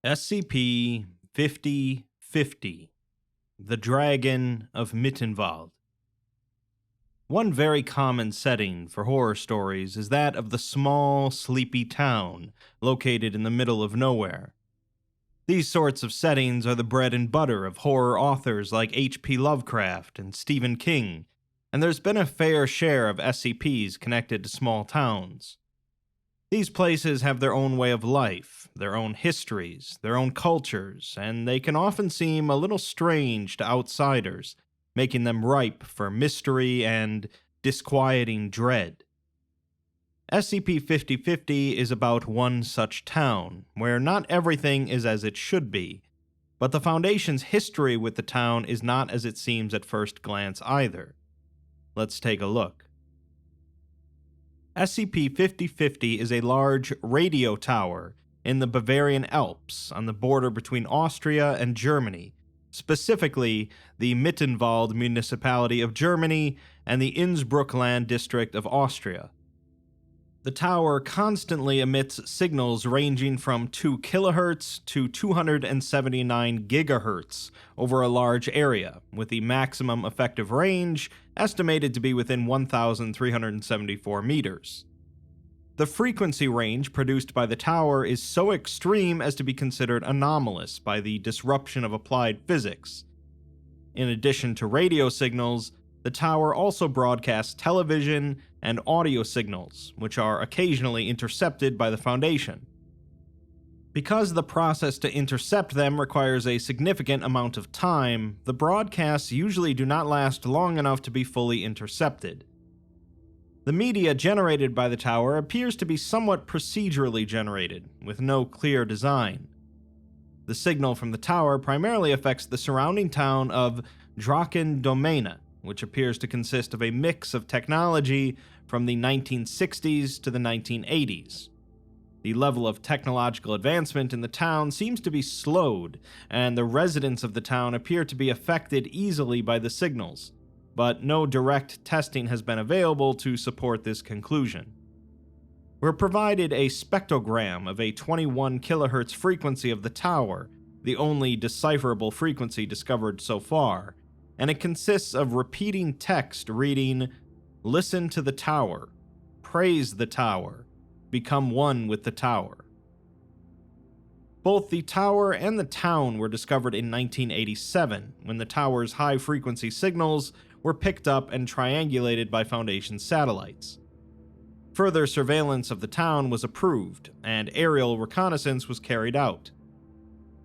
SCP-5050, the Dragon of Mittenwald. One very common setting for horror stories is that of the small, sleepy town located in the middle of nowhere. These sorts of settings are the bread and butter of horror authors like H.P. Lovecraft and Stephen King, and there's been a fair share of SCPs connected to small towns. These places have their own way of life, their own histories, their own cultures, and they can often seem a little strange to outsiders, making them ripe for mystery and disquieting dread. SCP-5050 is about one such town, where not everything is as it should be, but the Foundation's history with the town is not as it seems at first glance either. Let's take a look. SCP-5050 is a large radio tower in the Bavarian Alps on the border between Austria and Germany, specifically the Mittenwald municipality of Germany and the Innsbruck land district of Austria. The tower constantly emits signals ranging from 2 kHz to 279 GHz over a large area, with the maximum effective range estimated to be within 1,374 meters. The frequency range produced by the tower is so extreme as to be considered anomalous by the disruption of applied physics. In addition to radio signals, the tower also broadcasts television and audio signals, which are occasionally intercepted by the Foundation. Because the process to intercept them requires a significant amount of time, the broadcasts usually do not last long enough to be fully intercepted. The media generated by the tower appears to be somewhat procedurally generated, with no clear design. The signal from the tower primarily affects the surrounding town of Drachendomäne, which appears to consist of a mix of technology from the 1960s to the 1980s. The level of technological advancement in the town seems to be slowed, and the residents of the town appear to be affected easily by the signals, but no direct testing has been available to support this conclusion. We're provided a spectrogram of a 21 kHz frequency of the tower, the only decipherable frequency discovered so far, and it consists of repeating text reading, "Listen to the tower, praise the tower, become one with the tower." Both the tower and the town were discovered in 1987, when the tower's high-frequency signals were picked up and triangulated by Foundation satellites. Further surveillance of the town was approved, and aerial reconnaissance was carried out.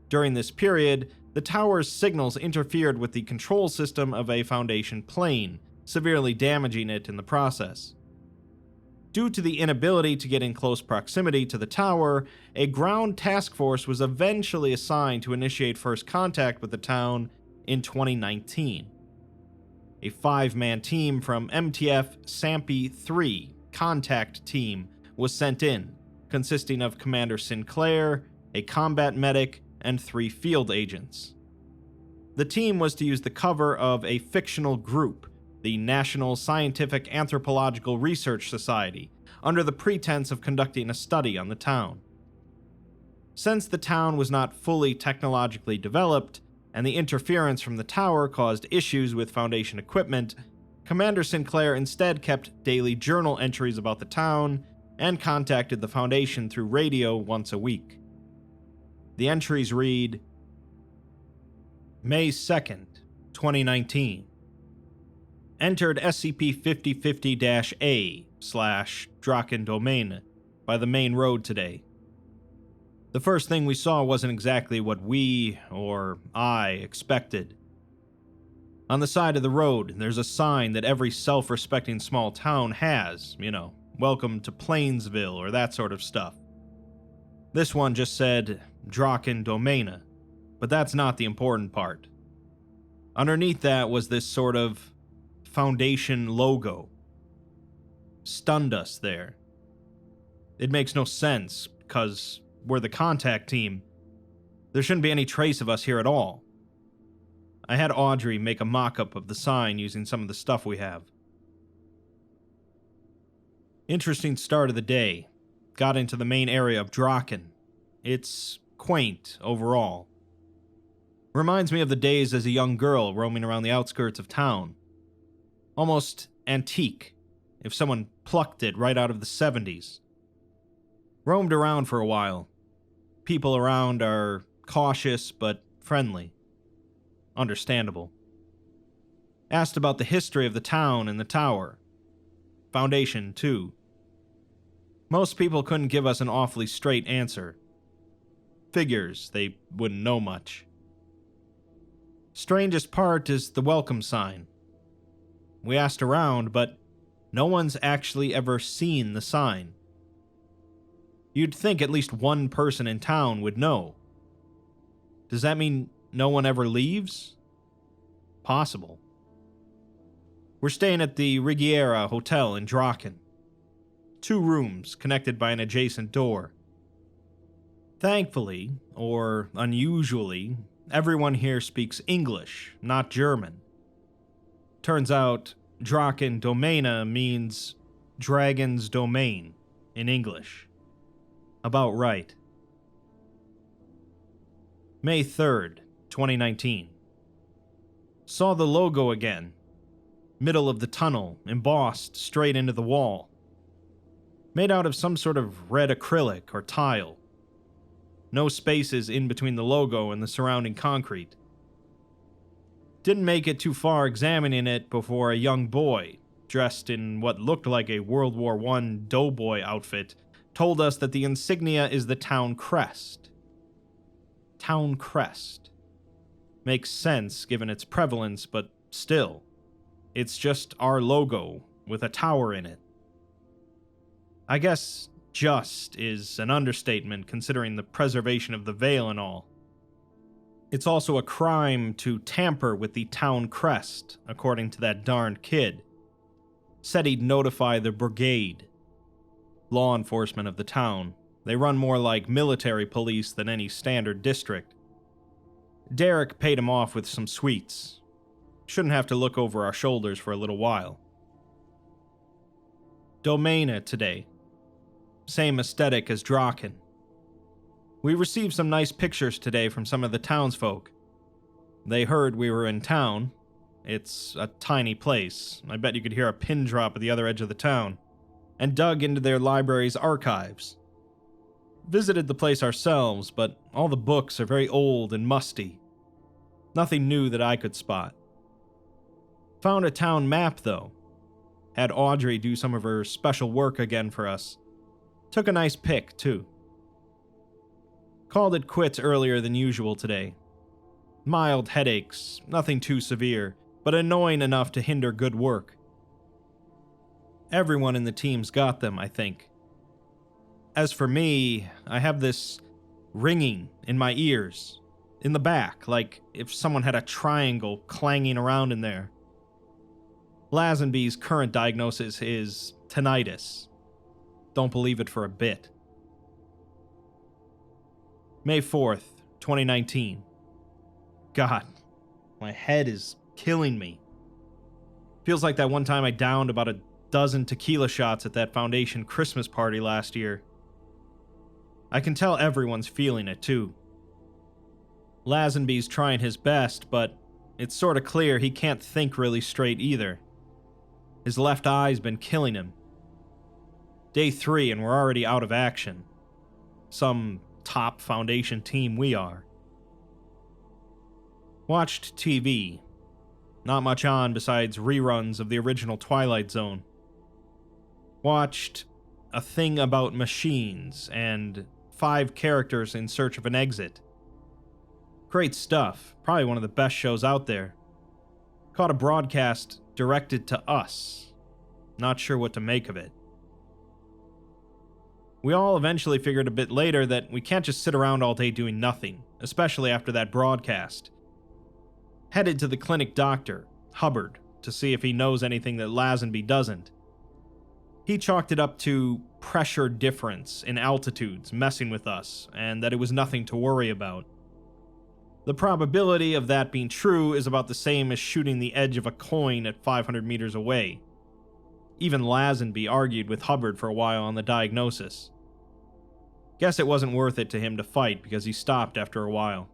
During this period, the tower's signals interfered with the control system of a Foundation plane, severely damaging it in the process. Due to the inability to get in close proximity to the tower, a ground task force was eventually assigned to initiate first contact with the town in 2019. A 5-man team from MTF SAMPI-3 Contact Team was sent in, consisting of Commander Sinclair, a combat medic, and 3 field agents. The team was to use the cover of a fictional group, the National Scientific Anthropological Research Society, under the pretense of conducting a study on the town. Since the town was not fully technologically developed, and the interference from the tower caused issues with Foundation equipment, Commander Sinclair instead kept daily journal entries about the town and contacted the Foundation through radio once a week. The entries read, May 2nd, 2019. Entered SCP-5050-A/Drachendomäne by the main road today. The first thing we saw wasn't exactly what we, or I, expected. On the side of the road, there's a sign that every self-respecting small town has, welcome to Plainsville or that sort of stuff. This one just said Drachendomäne, but that's not the important part. Underneath that was this sort of Foundation logo. Stunned us there. It makes no sense, because we're the contact team. There shouldn't be any trace of us here at all. I had Audrey make a mock-up of the sign using some of the stuff we have. Interesting start of the day. Got into the main area of Drachen. It's quaint overall. Reminds me of the days as a young girl roaming around the outskirts of town. Almost antique, if someone plucked it right out of the 70s. Roamed around for a while. People around are cautious but friendly. Understandable. Asked about the history of the town and the tower. Foundation, too. Most people couldn't give us an awfully straight answer. Figures they wouldn't know much. Strangest part is the welcome sign. We asked around, but no one's actually ever seen the sign. You'd think at least one person in town would know. Does that mean no one ever leaves? Possible. We're staying at the Rigiera Hotel in Draken. 2 rooms connected by an adjacent door. Thankfully, or unusually, everyone here speaks English, not German. Turns out, Draken Domena means dragon's domain in English. About right. May 3rd, 2019. Saw the logo again. Middle of the tunnel, embossed straight into the wall. Made out of some sort of red acrylic or tile. No spaces in between the logo and the surrounding concrete. Didn't make it too far examining it before a young boy, dressed in what looked like a World War I doughboy outfit, told us that the insignia is the town crest. Town crest. Makes sense given its prevalence, but still. It's just our logo with a tower in it. I guess just is an understatement considering the preservation of the veil and all. It's also a crime to tamper with the town crest, according to that darned kid. Said he'd notify the brigade. Law enforcement of the town. They run more like military police than any standard district. Derek paid him off with some sweets. Shouldn't have to look over our shoulders for a little while. Domena today. Same aesthetic as Draken. We received some nice pictures today from some of the townsfolk. They heard we were in town. It's a tiny place. I bet you could hear a pin drop at the other edge of the town. And dug into their library's archives. Visited the place ourselves, but all the books are very old and musty. Nothing new that I could spot. Found a town map, though. Had Audrey do some of her special work again for us. Took a nice pic, too. Called it quits earlier than usual today. Mild headaches, nothing too severe, but annoying enough to hinder good work. Everyone in the team's got them, I think. As for me, I have this ringing in my ears, in the back, like if someone had a triangle clanging around in there. Lazenby's current diagnosis is tinnitus. Don't believe it for a bit. May 4th, 2019. God, my head is killing me. Feels like that one time I downed about a dozen tequila shots at that Foundation Christmas party last year. I can tell everyone's feeling it, too. Lazenby's trying his best, but it's sorta clear he can't think really straight either. His left eye's been killing him. Day 3 and we're already out of action. Some top Foundation team we are. Watched TV. Not much on besides reruns of the original Twilight Zone. Watched A Thing About Machines and 5 Characters in Search of an Exit. Great stuff. Probably one of the best shows out there. Caught a broadcast directed to us. Not sure what to make of it. We all eventually figured a bit later that we can't just sit around all day doing nothing, especially after that broadcast. Headed to the clinic doctor, Hubbard, to see if he knows anything that Lazenby doesn't. He chalked it up to pressure difference in altitudes messing with us, and that it was nothing to worry about. The probability of that being true is about the same as shooting the edge of a coin at 500 meters away. Even Lazenby argued with Hubbard for a while on the diagnosis. Guess it wasn't worth it to him to fight because he stopped after a while.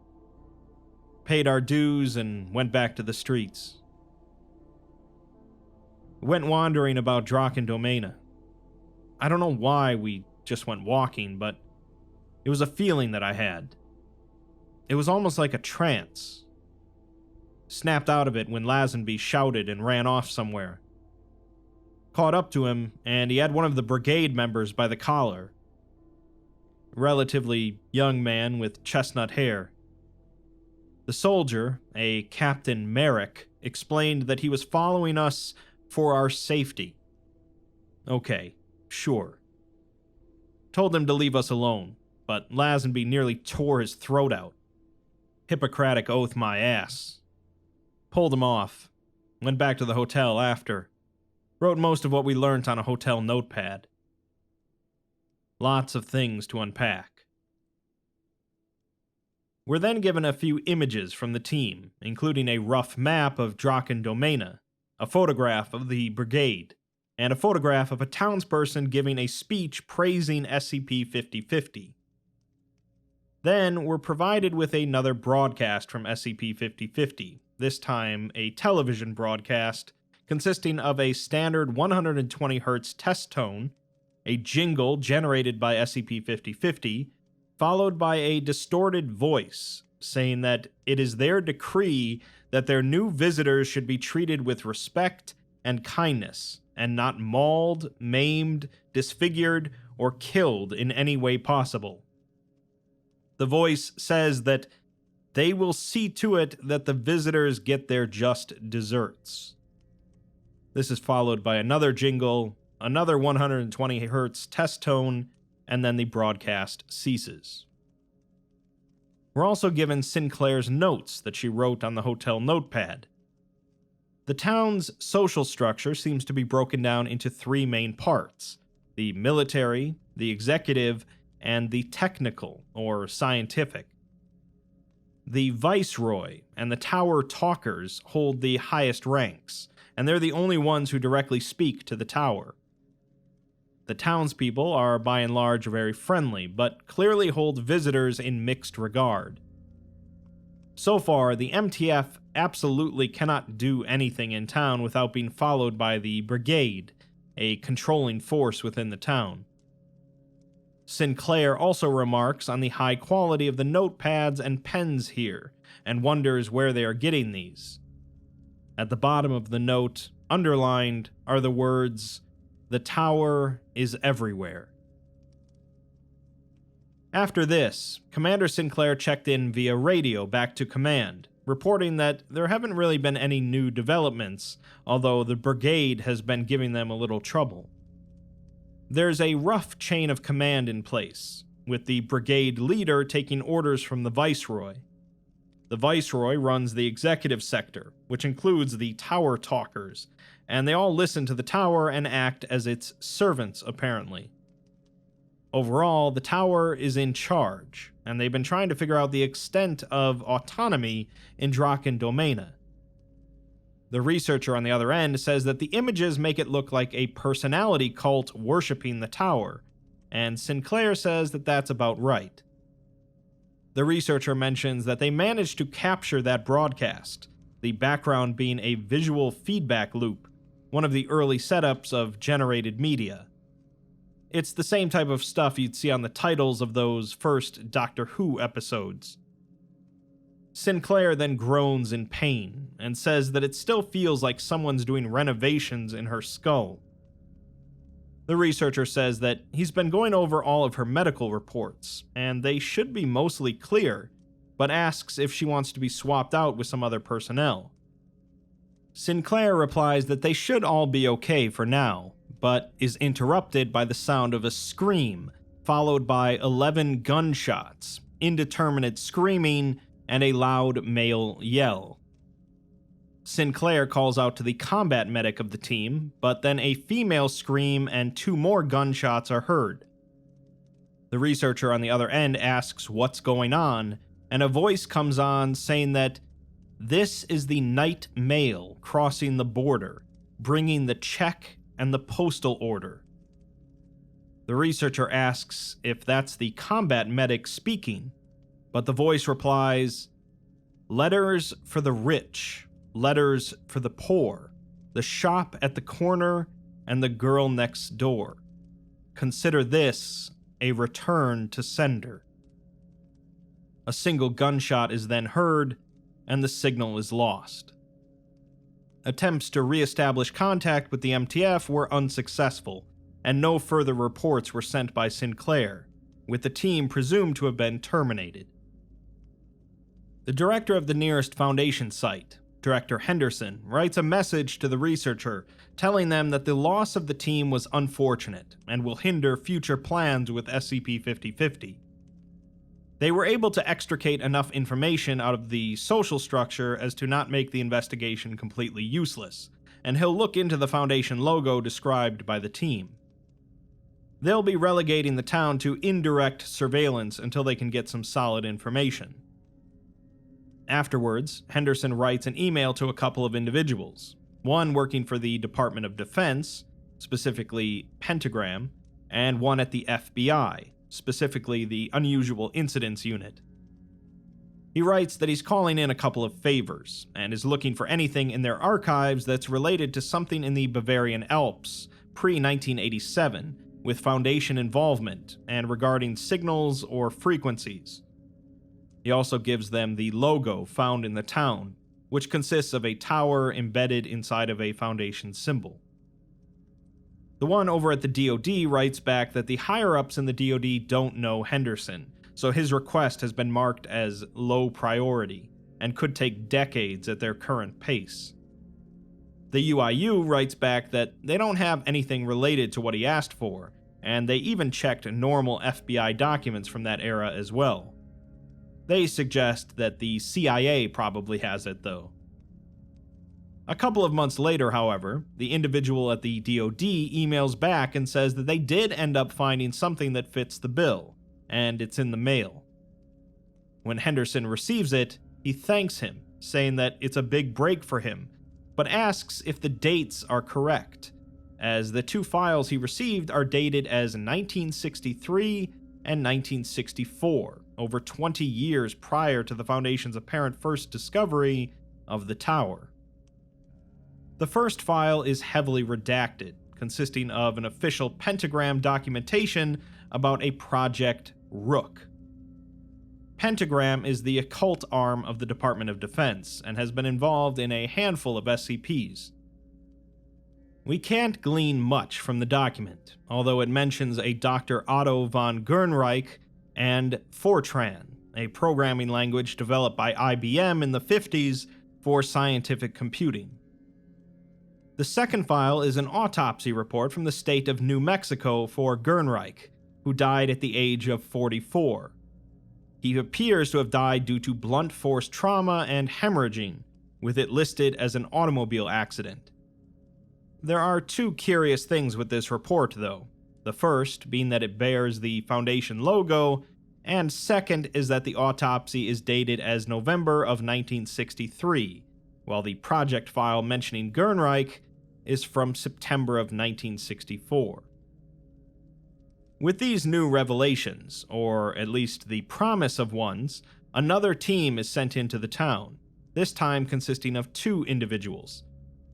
Paid our dues and went back to the streets. Went wandering about Drakendomena. I don't know why we just went walking, but it was a feeling that I had. It was almost like a trance. Snapped out of it when Lazenby shouted and ran off somewhere. Caught up to him, and he had one of the brigade members by the collar. Relatively young man with chestnut hair. The soldier, a Captain Merrick, explained that he was following us for our safety. Okay, sure. Told him to leave us alone, but Lazenby nearly tore his throat out. Hippocratic oath my ass. Pulled him off. Went back to the hotel after. Wrote most of what we learnt on a hotel notepad. Lots of things to unpack. We're then given a few images from the team, including a rough map of Drakendomena, a photograph of the brigade, and a photograph of a townsperson giving a speech praising SCP-5050. Then we're provided with another broadcast from SCP-5050, this time a television broadcast consisting of a standard 120 Hz test tone, a jingle generated by SCP-5050, followed by a distorted voice saying that it is their decree that their new visitors should be treated with respect and kindness, and not mauled, maimed, disfigured, or killed in any way possible. The voice says that they will see to it that the visitors get their just desserts. This is followed by another jingle, another 120 Hz test tone, and then the broadcast ceases. We're also given Sinclair's notes that she wrote on the hotel notepad. The town's social structure seems to be broken down into three main parts: the military, the executive, and the technical, or scientific. The Viceroy and the Tower Talkers hold the highest ranks, and they're the only ones who directly speak to the tower. The townspeople are by and large very friendly, but clearly hold visitors in mixed regard. So far, the MTF absolutely cannot do anything in town without being followed by the Brigade, a controlling force within the town. Sinclair also remarks on the high quality of the notepads and pens here, and wonders where they are getting these. At the bottom of the note, underlined, are the words, "The tower is everywhere." After this, Commander Sinclair checked in via radio back to command, reporting that there haven't really been any new developments, although the brigade has been giving them a little trouble. There's a rough chain of command in place, with the brigade leader taking orders from the Viceroy. The Viceroy runs the executive sector, which includes the Tower Talkers, and they all listen to the tower and act as its servants, apparently. Overall, the tower is in charge, and they've been trying to figure out the extent of autonomy in Drakendomena. The researcher on the other end says that the images make it look like a personality cult worshipping the tower, and Sinclair says that that's about right. The researcher mentions that they managed to capture that broadcast, the background being a visual feedback loop, one of the early setups of generated media. It's the same type of stuff you'd see on the titles of those first Doctor Who episodes. Sinclair then groans in pain and says that it still feels like someone's doing renovations in her skull. The researcher says that he's been going over all of her medical reports, and they should be mostly clear, but asks if she wants to be swapped out with some other personnel. Sinclair replies that they should all be okay for now, but is interrupted by the sound of a scream, followed by 11 gunshots, indeterminate screaming, and a loud male yell. Sinclair calls out to the combat medic of the team, but then a female scream and 2 more gunshots are heard. The researcher on the other end asks what's going on, and a voice comes on saying that this is the night mail crossing the border, bringing the check and the postal order. The researcher asks if that's the combat medic speaking, but the voice replies, "Letters for the rich, letters for the poor, the shop at the corner, and the girl next door. Consider this a return to sender." A single gunshot is then heard, and the signal is lost. Attempts to re-establish contact with the MTF were unsuccessful, and no further reports were sent by Sinclair, with the team presumed to have been terminated. The director of the nearest Foundation site, Director Henderson, writes a message to the researcher telling them that the loss of the team was unfortunate and will hinder future plans with SCP-5050. They were able to extricate enough information out of the social structure as to not make the investigation completely useless, and he'll look into the Foundation logo described by the team. They'll be relegating the town to indirect surveillance until they can get some solid information. Afterwards, Henderson writes an email to a couple of individuals, one working for the Department of Defense, specifically Pentagram, and one at the FBI, specifically the Unusual Incidents Unit. He writes that he's calling in a couple of favors, and is looking for anything in their archives that's related to something in the Bavarian Alps, pre-1987, with Foundation involvement, and regarding signals or frequencies. He also gives them the logo found in the town, which consists of a tower embedded inside of a Foundation symbol. The one over at the DoD writes back that the higher-ups in the DoD don't know Henderson, so his request has been marked as low priority, and could take decades at their current pace. The UIU writes back that they don't have anything related to what he asked for, and they even checked normal FBI documents from that era as well. They suggest that the CIA probably has it, though. A couple of months later, however, the individual at the DoD emails back and says that they did end up finding something that fits the bill, and it's in the mail. When Henderson receives it, he thanks him, saying that it's a big break for him, but asks if the dates are correct, as the two files he received are dated as 1963 and 1964, over 20 years prior to the Foundation's apparent first discovery of the tower. The first file is heavily redacted, consisting of an official Pentagram documentation about a Project Rook. Pentagram is the occult arm of the Department of Defense, and has been involved in a handful of SCPs. We can't glean much from the document, although it mentions a Dr. Otto von Gernreich and Fortran, a programming language developed by IBM in the 50s for scientific computing. The second file is an autopsy report from the state of New Mexico for Gernreich, who died at the age of 44. He appears to have died due to blunt force trauma and hemorrhaging, with it listed as an automobile accident. There are two curious things with this report, though. The first being that it bears the Foundation logo, and second is that the autopsy is dated as November of 1963, while the project file mentioning Gernreich is from September of 1964. With these new revelations, or at least the promise of ones, another team is sent into the town, this time consisting of two individuals,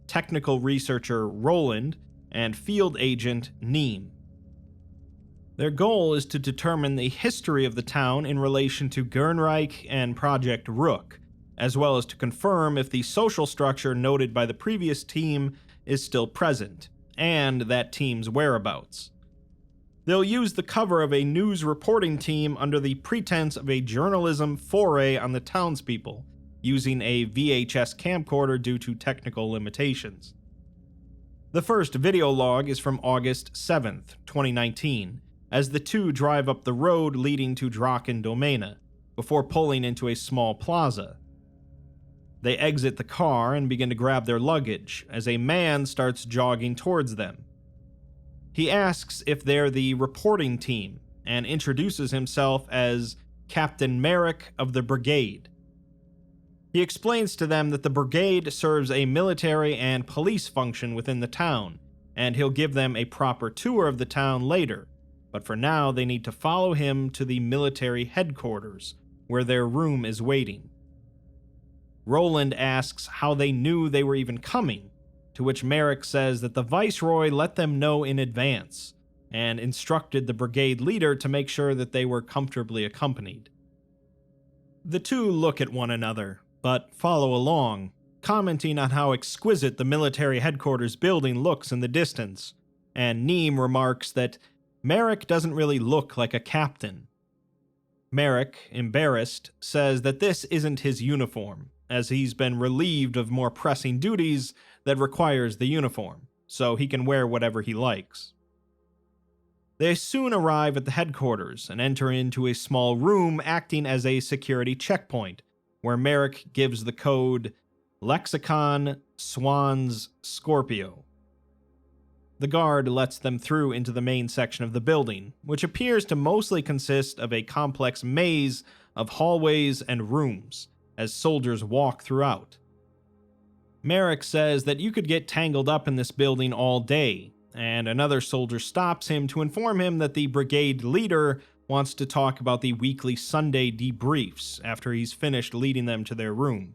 technical researcher Roland and field agent Neem. Their goal is to determine the history of the town in relation to Gernreich and Project Rook, as well as to confirm if the social structure noted by the previous team is still present, and that team's whereabouts. They'll use the cover of a news reporting team under the pretense of a journalism foray on the townspeople, using a VHS camcorder due to technical limitations. The first video log is from August 7th, 2019, as the two drive up the road leading to Draken Domäne, before pulling into a small plaza. They exit the car and begin to grab their luggage, as a man starts jogging towards them. He asks if they're the reporting team, and introduces himself as Captain Merrick of the Brigade. He explains to them that the Brigade serves a military and police function within the town, and he'll give them a proper tour of the town later, but for now they need to follow him to the military headquarters, where their room is waiting. Roland asks how they knew they were even coming, to which Merrick says that the Viceroy let them know in advance, and instructed the brigade leader to make sure that they were comfortably accompanied. The two look at one another, but follow along, commenting on how exquisite the military headquarters building looks in the distance, and Neem remarks that Merrick doesn't really look like a captain. Merrick, embarrassed, says that this isn't his uniform, as he's been relieved of more pressing duties that requires the uniform, so he can wear whatever he likes. They soon arrive at the headquarters and enter into a small room acting as a security checkpoint, where Merrick gives the code Lexicon Swans Scorpio. The guard lets them through into the main section of the building, which appears to mostly consist of a complex maze of hallways and rooms, as soldiers walk throughout. Merrick says that you could get tangled up in this building all day, and another soldier stops him to inform him that the brigade leader wants to talk about the weekly Sunday debriefs after he's finished leading them to their room.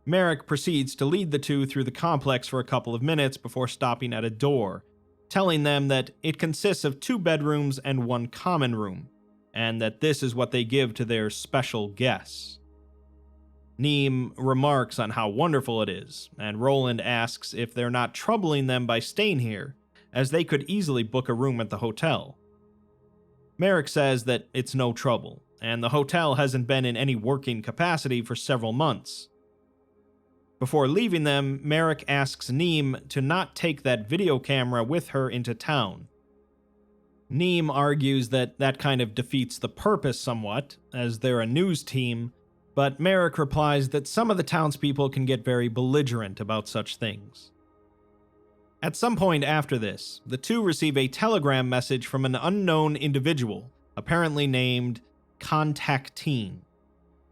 Merrick proceeds to lead the two through the complex for a couple of minutes before stopping at a door, telling them that it consists of 2 bedrooms and 1 common room, and that this is what they give to their special guests. Neem remarks on how wonderful it is, and Roland asks if they're not troubling them by staying here, as they could easily book a room at the hotel. Merrick says that it's no trouble, and the hotel hasn't been in any working capacity for several months. Before leaving them, Merrick asks Neem to not take that video camera with her into town. Neem argues that that kind of defeats the purpose somewhat, as they're a news team, but Merrick replies that some of the townspeople can get very belligerent about such things. At some point after this, the two receive a telegram message from an unknown individual, apparently named Contactine,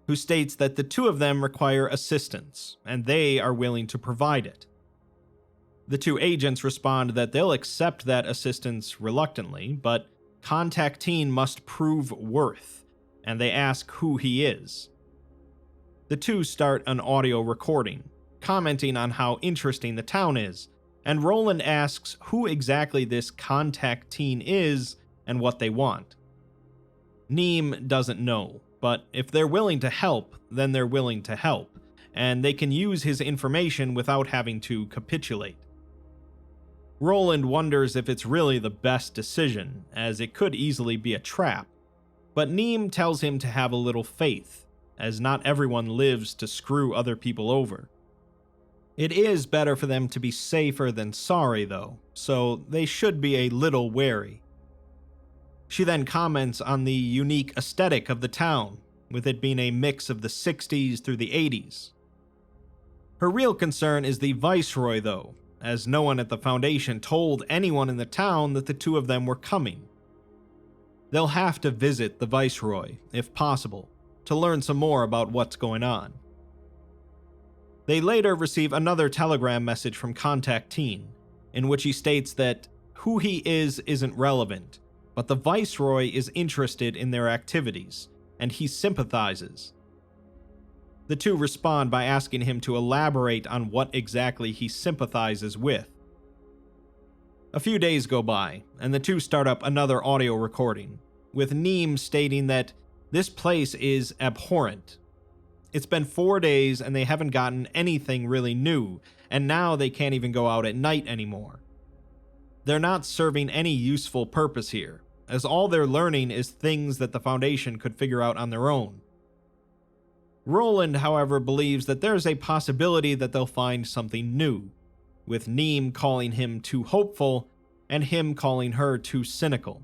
who states that the two of them require assistance, and they are willing to provide it. The two agents respond that they'll accept that assistance reluctantly, but Contactine must prove worth, and they ask who he is. The two start an audio recording, commenting on how interesting the town is, and Roland asks who exactly this Contactine is and what they want. Neem doesn't know, but if they're willing to help, then they're willing to help, and they can use his information without having to capitulate. Roland wonders if it's really the best decision, as it could easily be a trap, but Neem tells him to have a little faith, as not everyone lives to screw other people over. It is better for them to be safer than sorry, though, so they should be a little wary. She then comments on the unique aesthetic of the town, with it being a mix of the 60s through the 80s. Her real concern is the Viceroy, though, as no one at the Foundation told anyone in the town that the two of them were coming. They'll have to visit the Viceroy, if possible, to learn some more about what's going on. They later receive another telegram message from Contactine, in which he states that who he is isn't relevant, but the Viceroy is interested in their activities, and he sympathizes. The two respond by asking him to elaborate on what exactly he sympathizes with. A few days go by, and the two start up another audio recording, with Neem stating that this place is abhorrent. It's been 4 days and they haven't gotten anything really new, and now they can't even go out at night anymore. They're not serving any useful purpose here, as all they're learning is things that the Foundation could figure out on their own. Roland, however, believes that there's a possibility that they'll find something new, with Neem calling him too hopeful and him calling her too cynical.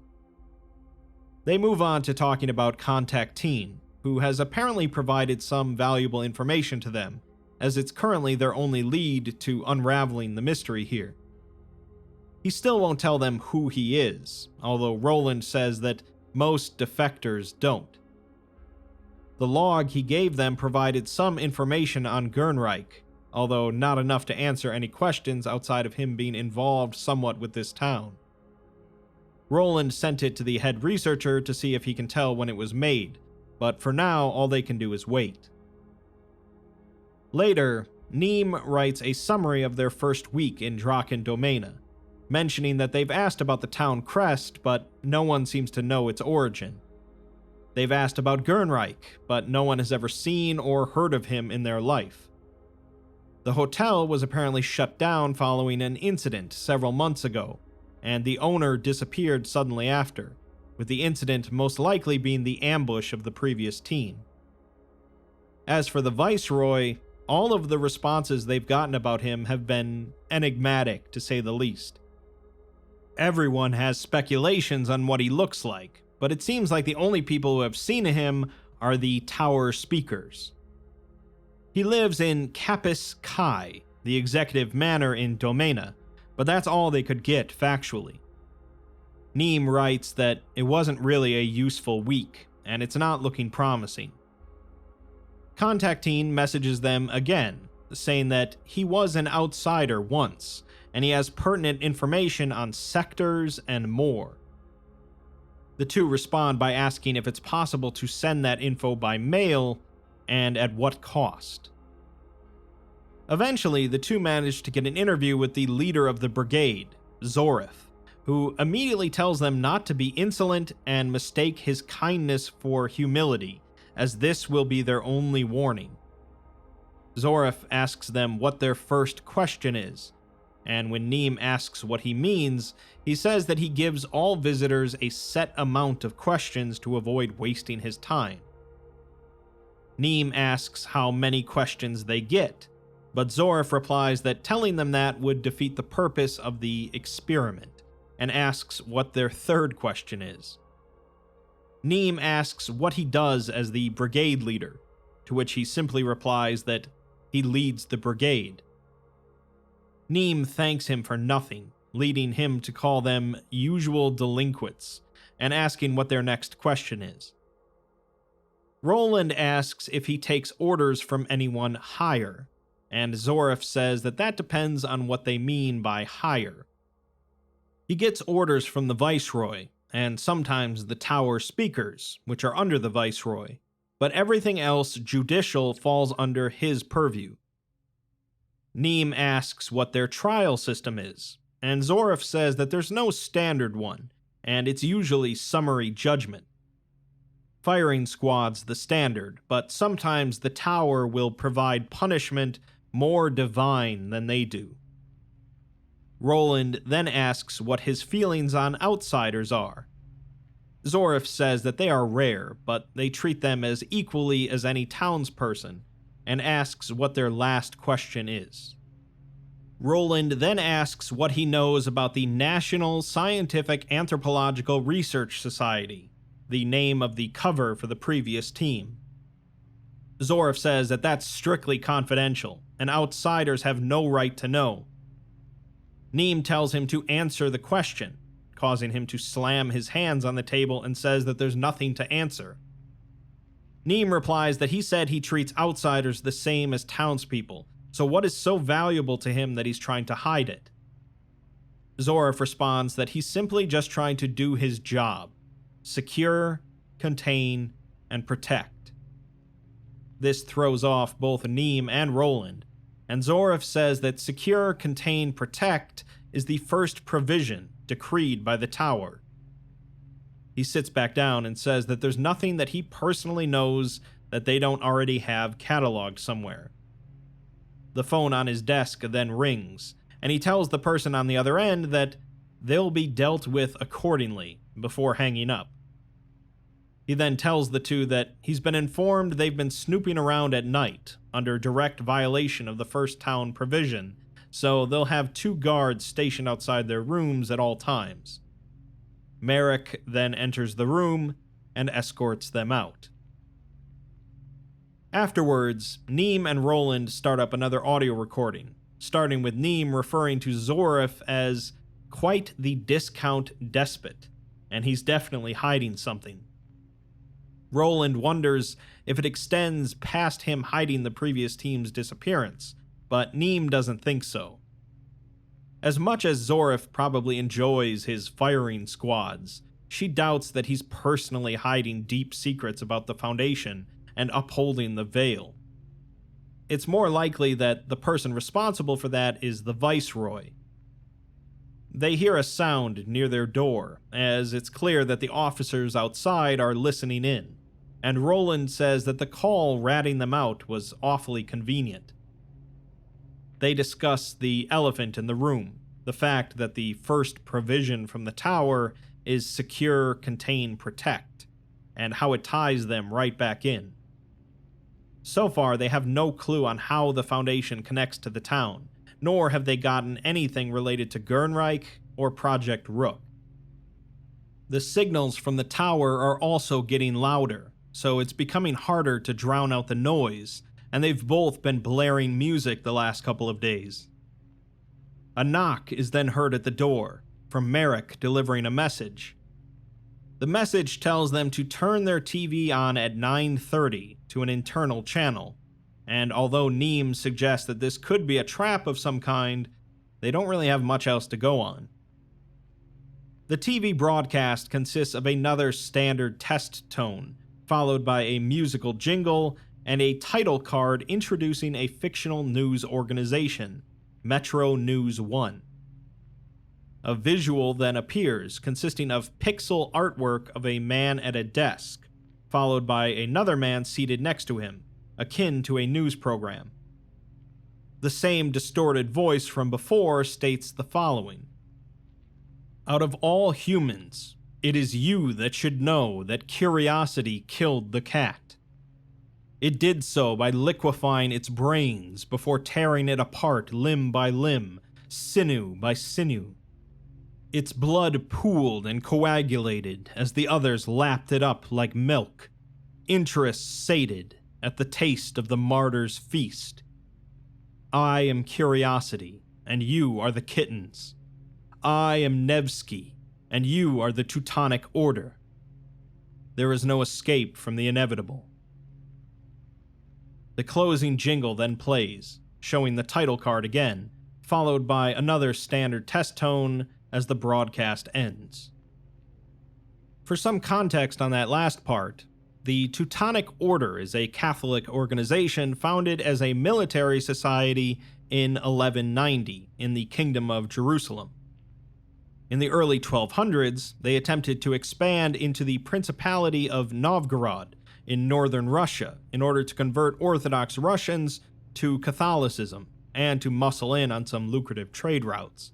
They move on to talking about Contactine, who has apparently provided some valuable information to them, as it's currently their only lead to unraveling the mystery here. He still won't tell them who he is, although Roland says that most defectors don't. The log he gave them provided some information on Gernreich, although not enough to answer any questions outside of him being involved somewhat with this town. Roland sent it to the head researcher to see if he can tell when it was made, but for now, all they can do is wait. Later, Neem writes a summary of their first week in Draken Domena, mentioning that they've asked about the town crest, but no one seems to know its origin. They've asked about Gernreich, but no one has ever seen or heard of him in their life. The hotel was apparently shut down following an incident several months ago, and the owner disappeared suddenly after, with the incident most likely being the ambush of the previous team. As for the Viceroy, all of the responses they've gotten about him have been enigmatic, to say the least. Everyone has speculations on what he looks like, but it seems like the only people who have seen him are the tower speakers. He lives in Capus Kai, the executive manor in Domena, but that's all they could get factually. Neem writes that it wasn't really a useful week, and it's not looking promising. Contactine messages them again, saying that he was an outsider once, and he has pertinent information on sectors and more. The two respond by asking if it's possible to send that info by mail, and at what cost. Eventually, the two manage to get an interview with the leader of the brigade, Zorif, who immediately tells them not to be insolent and mistake his kindness for humility, as this will be their only warning. Zorif asks them what their first question is, and when Neem asks what he means, he says that he gives all visitors a set amount of questions to avoid wasting his time. Neem asks how many questions they get, but Zorif replies that telling them that would defeat the purpose of the experiment, and asks what their third question is. Neem asks what he does as the brigade leader, to which he simply replies that he leads the brigade. Neem thanks him for nothing, leading him to call them usual delinquents, and asking what their next question is. Roland asks if he takes orders from anyone higher, and Zorif says that that depends on what they mean by higher. He gets orders from the Viceroy, and sometimes the tower speakers, which are under the Viceroy, but everything else judicial falls under his purview. Neem asks what their trial system is, and Zorif says that there's no standard one, and it's usually summary judgment. Firing squad's the standard, but sometimes the tower will provide punishment more divine than they do. Roland then asks what his feelings on outsiders are. Zorif says that they are rare, but they treat them as equally as any townsperson, and asks what their last question is. Roland then asks what he knows about the National Scientific Anthropological Research Society, the name of the cover for the previous team. Zorif says that that's strictly confidential, and outsiders have no right to know. Neem tells him to answer the question, causing him to slam his hands on the table and says that there's nothing to answer. Neem replies that he said he treats outsiders the same as townspeople, so what is so valuable to him that he's trying to hide it? Zorif responds that he's simply just trying to do his job: secure, contain, and protect. This throws off both Neem and Roland, and Zorif says that secure, contain, protect is the first provision decreed by the tower. He sits back down and says that there's nothing that he personally knows that they don't already have cataloged somewhere. The phone on his desk then rings, and he tells the person on the other end that they'll be dealt with accordingly before hanging up. He then tells the two that he's been informed they've been snooping around at night under direct violation of the first town provision, so they'll have 2 guards stationed outside their rooms at all times. Merrick then enters the room and escorts them out. Afterwards, Neem and Roland start up another audio recording, starting with Neem referring to Zorif as quite the discount despot, and he's definitely hiding something. Roland wonders if it extends past him hiding the previous team's disappearance, but Neem doesn't think so. As much as Zorif probably enjoys his firing squads, she doubts that he's personally hiding deep secrets about the Foundation and upholding the Veil. It's more likely that the person responsible for that is the Viceroy. They hear a sound near their door, as it's clear that the officers outside are listening in, and Roland says that the call ratting them out was awfully convenient. They discuss the elephant in the room, the fact that the first provision from the tower is secure, contain, protect, and how it ties them right back in. So far, they have no clue on how the Foundation connects to the town, nor have they gotten anything related to Gernreich or Project Rook. The signals from the tower are also getting louder, so it's becoming harder to drown out the noise, and they've both been blaring music the last couple of days. A knock is then heard at the door, from Merrick delivering a message. The message tells them to turn their TV on at 9:30 to an internal channel, and although Neem suggests that this could be a trap of some kind, they don't really have much else to go on. The TV broadcast consists of another standard test tone, followed by a musical jingle and a title card introducing a fictional news organization, Metro News 1. A visual then appears, consisting of pixel artwork of a man at a desk, followed by another man seated next to him, akin to a news program. The same distorted voice from before states the following: "Out of all humans, it is you that should know that curiosity killed the cat. It did so by liquefying its brains before tearing it apart limb by limb, sinew by sinew. Its blood pooled and coagulated as the others lapped it up like milk, interest sated at the taste of the martyr's feast. I am curiosity, and you are the kittens. I am Nevsky, and you are the Teutonic Order. There is no escape from the inevitable." The closing jingle then plays, showing the title card again, followed by another standard test tone as the broadcast ends. For some context on that last part, the Teutonic Order is a Catholic organization founded as a military society in 1190 in the Kingdom of Jerusalem. In the early 1200s, they attempted to expand into the Principality of Novgorod in northern Russia in order to convert Orthodox Russians to Catholicism and to muscle in on some lucrative trade routes.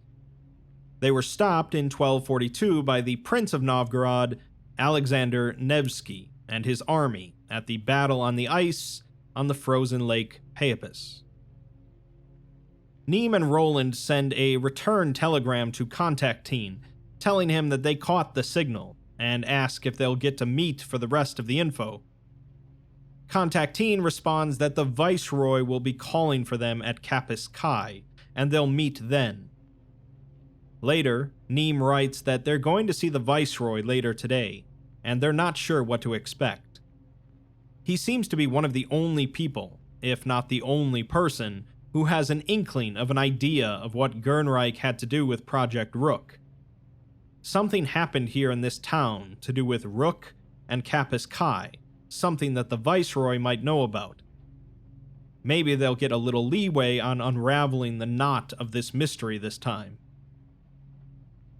They were stopped in 1242 by the Prince of Novgorod, Alexander Nevsky, and his army at the Battle on the Ice on the frozen lake Peipus. Neem and Roland send a return telegram to Contact-Teen, telling him that they caught the signal, and ask if they'll get to meet for the rest of the info. Contact-Teen responds that the Viceroy will be calling for them at Kapis Kai, and they'll meet then. Later, Neem writes that they're going to see the Viceroy later today, and they're not sure what to expect. He seems to be one of the only people, if not the only person, who has an inkling of an idea of what Gernreich had to do with Project Rook. Something happened here in this town to do with Rook and Kapis Kai, something that the Viceroy might know about. Maybe they'll get a little leeway on unraveling the knot of this mystery this time.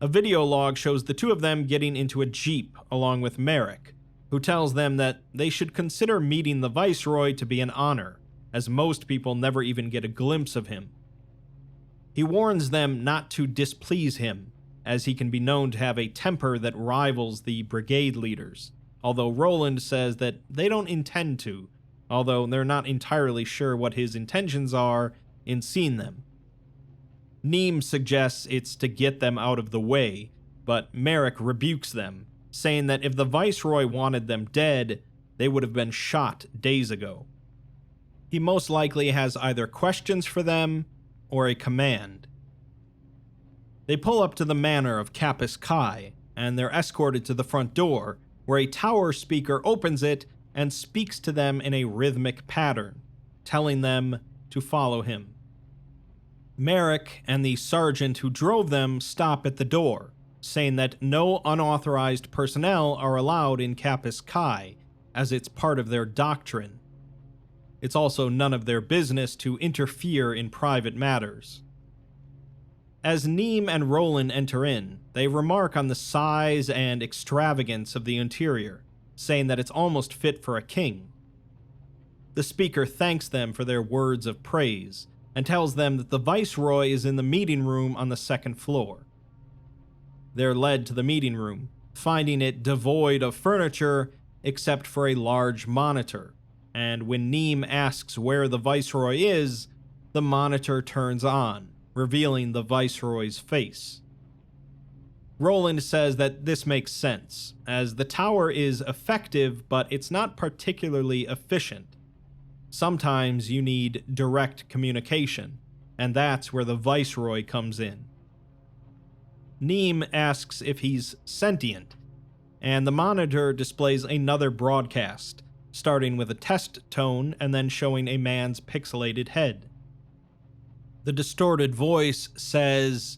A video log shows the two of them getting into a jeep along with Merrick, who tells them that they should consider meeting the Viceroy to be an honor, as most people never even get a glimpse of him. He warns them not to displease him, as he can be known to have a temper that rivals the brigade leaders, although Roland says that they don't intend to, although they're not entirely sure what his intentions are in seeing them. Neem suggests it's to get them out of the way, but Merrick rebukes them, saying that if the Viceroy wanted them dead, they would have been shot days ago. He most likely has either questions for them or a command. They pull up to the manor of Kapis Kai, and they're escorted to the front door, where a tower speaker opens it and speaks to them in a rhythmic pattern, telling them to follow him. Merrick and the sergeant who drove them stop at the door, saying that no unauthorized personnel are allowed in Kapis Kai, as it's part of their doctrine. It's also none of their business to interfere in private matters. As Neem and Roland enter in, they remark on the size and extravagance of the interior, saying that it's almost fit for a king. The speaker thanks them for their words of praise, and tells them that the Viceroy is in the meeting room on the second floor. They're led to the meeting room, finding it devoid of furniture except for a large monitor, and when Neem asks where the Viceroy is, the monitor turns on, revealing the Viceroy's face. Roland says that this makes sense, as the tower is effective, but it's not particularly efficient. Sometimes you need direct communication, and that's where the Viceroy comes in. Neem asks if he's sentient, and the monitor displays another broadcast, starting with a test tone and then showing a man's pixelated head. The distorted voice says,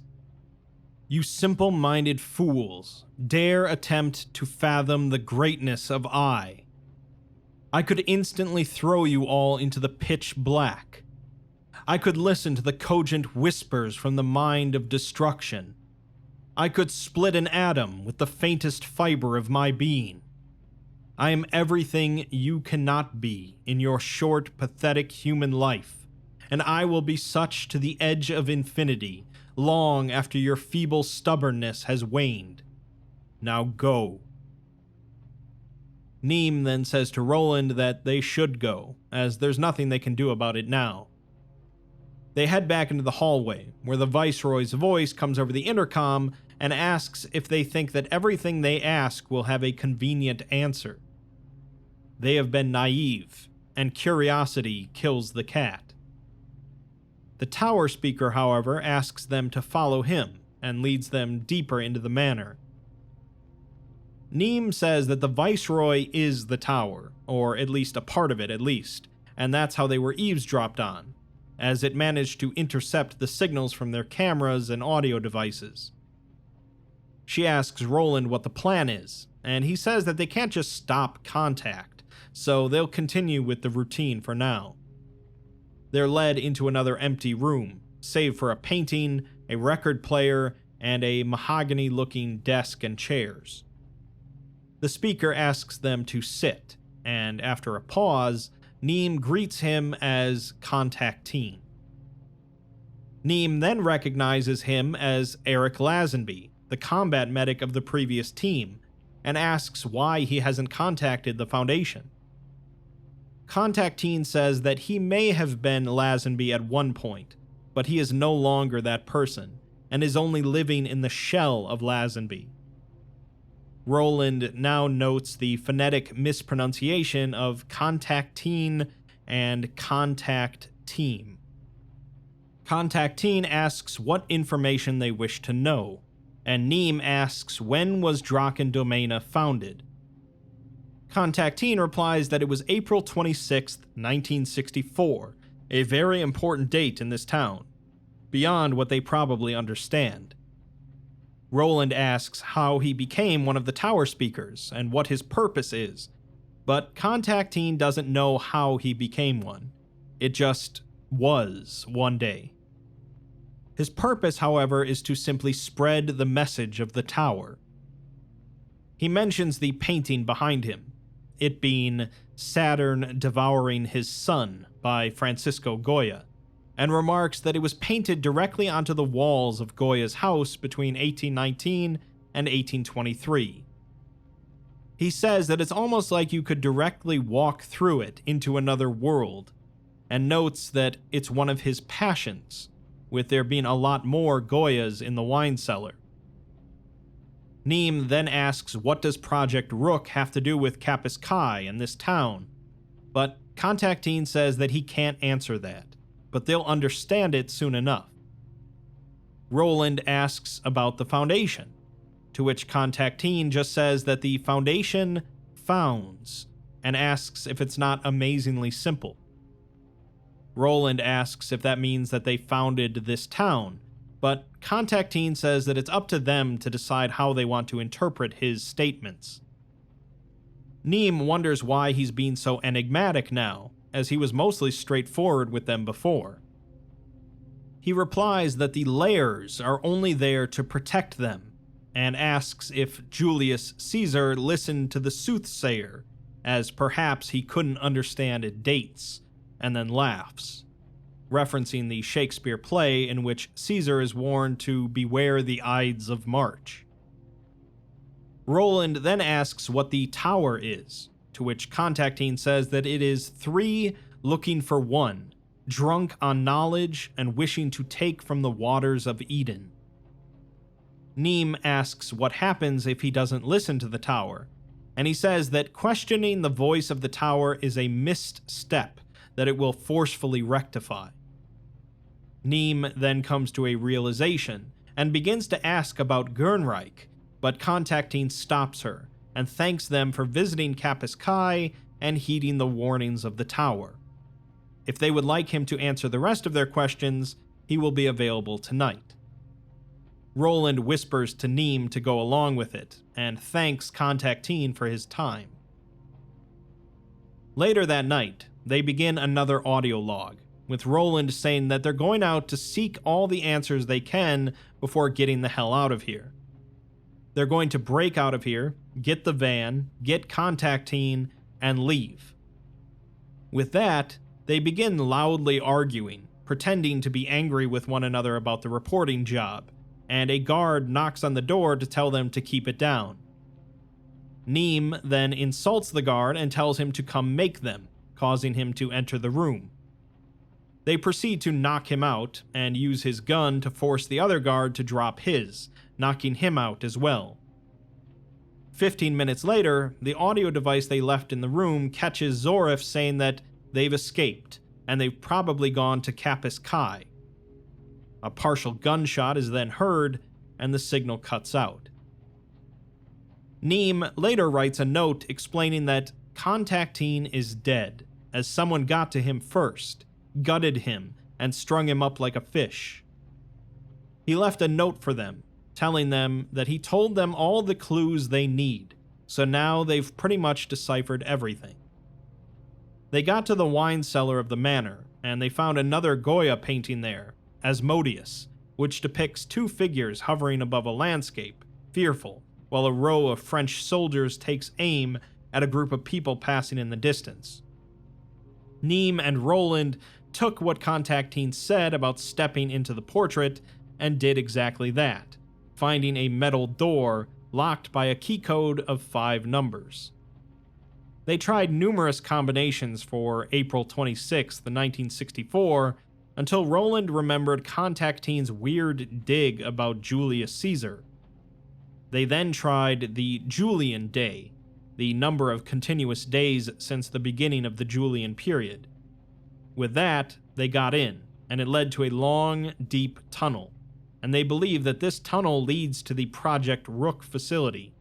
"You simple-minded fools, dare attempt to fathom the greatness of I could instantly throw you all into the pitch black. I could listen to the cogent whispers from the mind of destruction. I could split an atom with the faintest fiber of my being. I am everything you cannot be in your short, pathetic human life, and I will be such to the edge of infinity, long after your feeble stubbornness has waned. Now go." Neem then says to Roland that they should go, as there's nothing they can do about it now. They head back into the hallway, where the Viceroy's voice comes over the intercom and asks if they think that everything they ask will have a convenient answer. They have been naive, and curiosity kills the cat. The tower speaker, however, asks them to follow him, and leads them deeper into the manor. Neem says that the Viceroy is the tower, or at least a part of it at least, and that's how they were eavesdropped on, as it managed to intercept the signals from their cameras and audio devices. She asks Roland what the plan is, and he says that they can't just stop contact, so they'll continue with the routine for now. They're led into another empty room, save for a painting, a record player, and a mahogany-looking desk and chairs. The speaker asks them to sit, and after a pause, Neem greets him as Contactine. Neem then recognizes him as Eric Lazenby, the combat medic of the previous team, and asks why he hasn't contacted the Foundation. Contactine says that he may have been Lazenby at one point, but he is no longer that person, and is only living in the shell of Lazenby. Roland now notes the phonetic mispronunciation of Contactine and Contact Team. Contactine asks what information they wish to know, and Neem asks when was Draken Domena founded. Contactine replies that it was April 26, 1964, a very important date in this town, beyond what they probably understand. Roland asks how he became one of the tower speakers and what his purpose is, but Contactine doesn't know how he became one. It just was one day. His purpose, however, is to simply spread the message of the tower. He mentions the painting behind him, it being Saturn Devouring His Son by Francisco Goya, and remarks that it was painted directly onto the walls of Goya's house between 1819 and 1823. He says that it's almost like you could directly walk through it into another world, and notes that it's one of his passions, with there being a lot more Goyas in the wine cellar. Neem then asks what does Project Rook have to do with Kapis Kai and this town, but Contactine says that he can't answer that, but they'll understand it soon enough. Roland asks about the Foundation, to which Contactine just says that the Foundation founds, and asks if it's not amazingly simple. Roland asks if that means that they founded this town, but Contactine says that it's up to them to decide how they want to interpret his statements. Neem wonders why he's being so enigmatic now, as he was mostly straightforward with them before. He replies that the layers are only there to protect them, and asks if Julius Caesar listened to the soothsayer, as perhaps he couldn't understand dates, and then laughs, referencing the Shakespeare play in which Caesar is warned to beware the Ides of March. Roland then asks what the tower is, to which Contactine says that it is 3 looking for 1, drunk on knowledge and wishing to take from the waters of Eden. Neem asks what happens if he doesn't listen to the tower, and he says that questioning the voice of the tower is a missed step that it will forcefully rectify. Neem then comes to a realization and begins to ask about Gernreich, but Contactine stops her and thanks them for visiting Kapus Kai and heeding the warnings of the tower. If they would like him to answer the rest of their questions, he will be available tonight. Roland whispers to Neem to go along with it, and thanks Contactine for his time. Later that night, they begin another audio log, with Roland saying that they're going out to seek all the answers they can before getting the hell out of here. They're going to break out of here, get the van, get Contactine, and leave. With that, they begin loudly arguing, pretending to be angry with one another about the reporting job, and a guard knocks on the door to tell them to keep it down. Neem then insults the guard and tells him to come make them, causing him to enter the room. They proceed to knock him out and use his gun to force the other guard to drop his, knocking him out as well. 15 minutes later, the audio device they left in the room catches Zorif saying that they've escaped, and they've probably gone to Kapus Kai. A partial gunshot is then heard, and the signal cuts out. Neem later writes a note explaining that Contactine is dead, as someone got to him first, gutted him, and strung him up like a fish. He left a note for them, telling them that he told them all the clues they need, so now they've pretty much deciphered everything. They got to the wine cellar of the manor, and they found another Goya painting there, Asmodeus, which depicts 2 figures hovering above a landscape, fearful, while a row of French soldiers takes aim at a group of people passing in the distance. Neem and Roland took what Contactine said about stepping into the portrait and did exactly that, finding a metal door locked by a key code of 5 numbers. They tried numerous combinations for April 26, 1964, until Roland remembered Contactine's weird dig about Julius Caesar. They then tried the Julian day, the number of continuous days since the beginning of the Julian period. With that, they got in, and it led to a long, deep tunnel, and they believe that this tunnel leads to the Project Rook facility.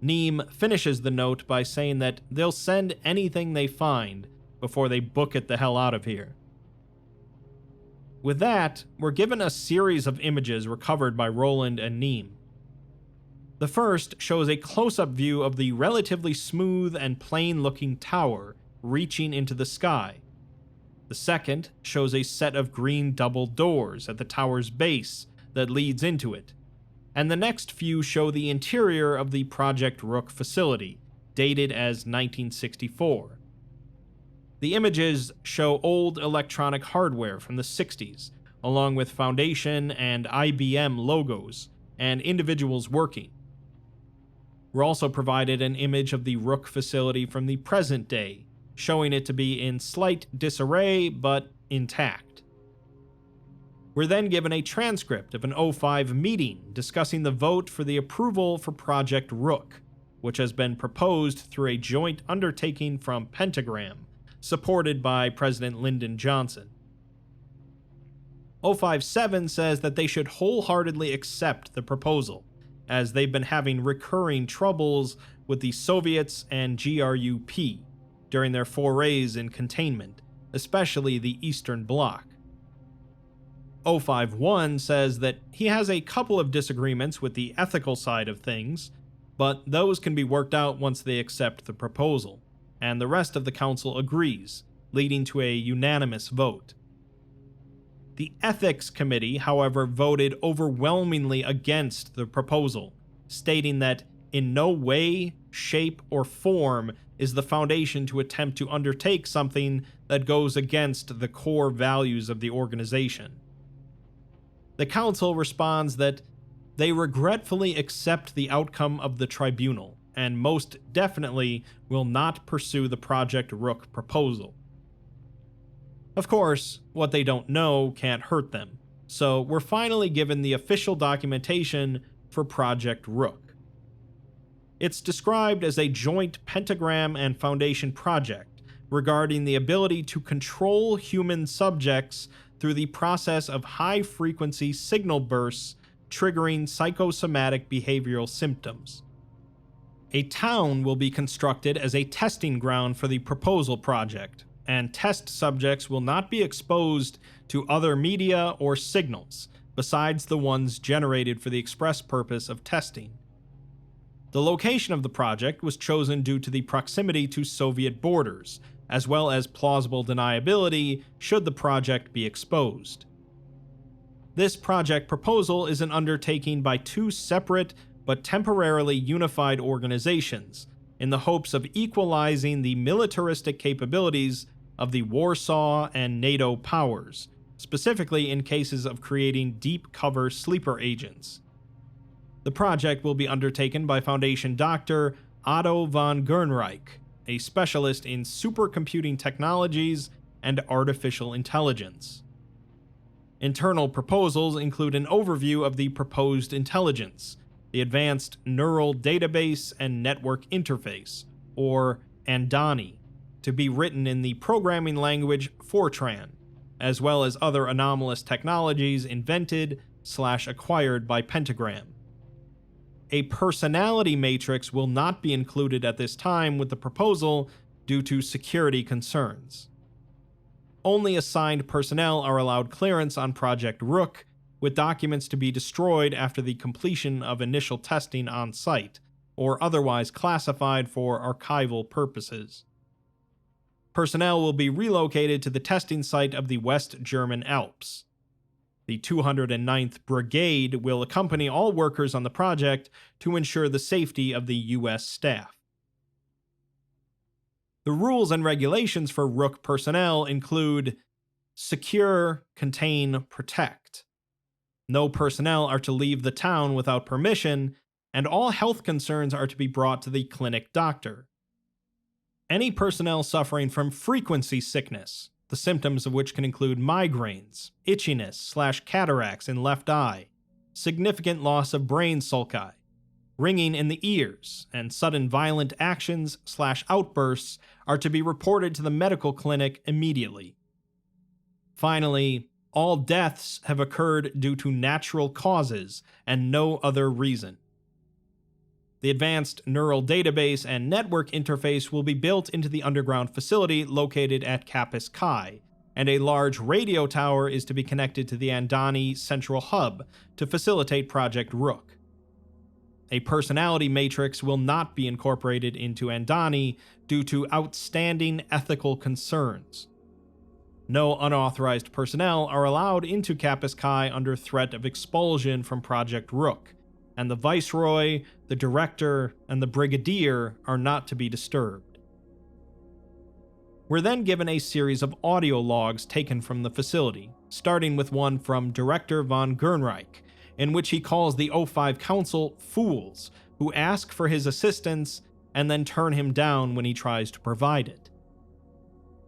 Neem finishes the note by saying that they'll send anything they find before they book it the hell out of here. With that, we're given a series of images recovered by Roland and Neem. The first shows a close-up view of the relatively smooth and plain-looking tower reaching into the sky. The second shows a set of green double doors at the tower's base that leads into it. And the next few show the interior of the Project Rook facility, dated as 1964. The images show old electronic hardware from the 60s, along with Foundation and IBM logos, and individuals working. We're also provided an image of the Rook facility from the present day, showing it to be in slight disarray but intact. We're then given a transcript of an O5 meeting discussing the vote for the approval for Project Rook, which has been proposed through a joint undertaking from Pentagram, supported by President Lyndon Johnson. O57 says that they should wholeheartedly accept the proposal, as they've been having recurring troubles with the Soviets and GRUP during their forays in containment, especially the Eastern Bloc. 051 says that he has a couple of disagreements with the ethical side of things, but those can be worked out once they accept the proposal, and the rest of the council agrees, leading to a unanimous vote. The Ethics Committee, however, voted overwhelmingly against the proposal, stating that in no way, shape, or form is the Foundation to attempt to undertake something that goes against the core values of the organization. The Council responds that they regretfully accept the outcome of the tribunal, and most definitely will not pursue the Project Rook proposal. Of course, what they don't know can't hurt them, so we're finally given the official documentation for Project Rook. It's described as a joint Pentagram and Foundation project regarding the ability to control human subjects through the process of high-frequency signal bursts triggering psychosomatic behavioral symptoms. A town will be constructed as a testing ground for the proposal project, and test subjects will not be exposed to other media or signals, besides the ones generated for the express purpose of testing. The location of the project was chosen due to the proximity to Soviet borders, as well as plausible deniability should the project be exposed. This project proposal is an undertaking by two separate but temporarily unified organizations in the hopes of equalizing the militaristic capabilities of the Warsaw and NATO powers, specifically in cases of creating deep cover sleeper agents. The project will be undertaken by Foundation Dr. Otto von Gernreich, a specialist in supercomputing technologies and artificial intelligence. Internal proposals include an overview of the proposed intelligence, the Advanced Neural Database and Network Interface, or ANDANI, to be written in the programming language Fortran, as well as other anomalous technologies invented/acquired by Pentagram. A personality matrix will not be included at this time with the proposal due to security concerns. Only assigned personnel are allowed clearance on Project Rook, with documents to be destroyed after the completion of initial testing on site, or otherwise classified for archival purposes. Personnel will be relocated to the testing site of the West German Alps. The 209th Brigade will accompany all workers on the project to ensure the safety of the U.S. staff. The rules and regulations for Rook personnel include secure, contain, protect. No personnel are to leave the town without permission, and all health concerns are to be brought to the clinic doctor. Any personnel suffering from frequency sickness, the symptoms of which can include migraines, itchiness/cataracts in left eye, significant loss of brain sulci, ringing in the ears, and sudden violent actions/outbursts are to be reported to the medical clinic immediately. Finally, all deaths have occurred due to natural causes and no other reason. The Advanced Neural Database and Network Interface will be built into the underground facility located at Kapis Kai, and a large radio tower is to be connected to the Andani Central Hub to facilitate Project Rook. A personality matrix will not be incorporated into Andani due to outstanding ethical concerns. No unauthorized personnel are allowed into Kapis Kai under threat of expulsion from Project Rook, and the Viceroy, the Director, and the Brigadier are not to be disturbed. We're then given a series of audio logs taken from the facility, starting with one from Director von Gernreich, in which he calls the O5 Council fools who ask for his assistance and then turn him down when he tries to provide it.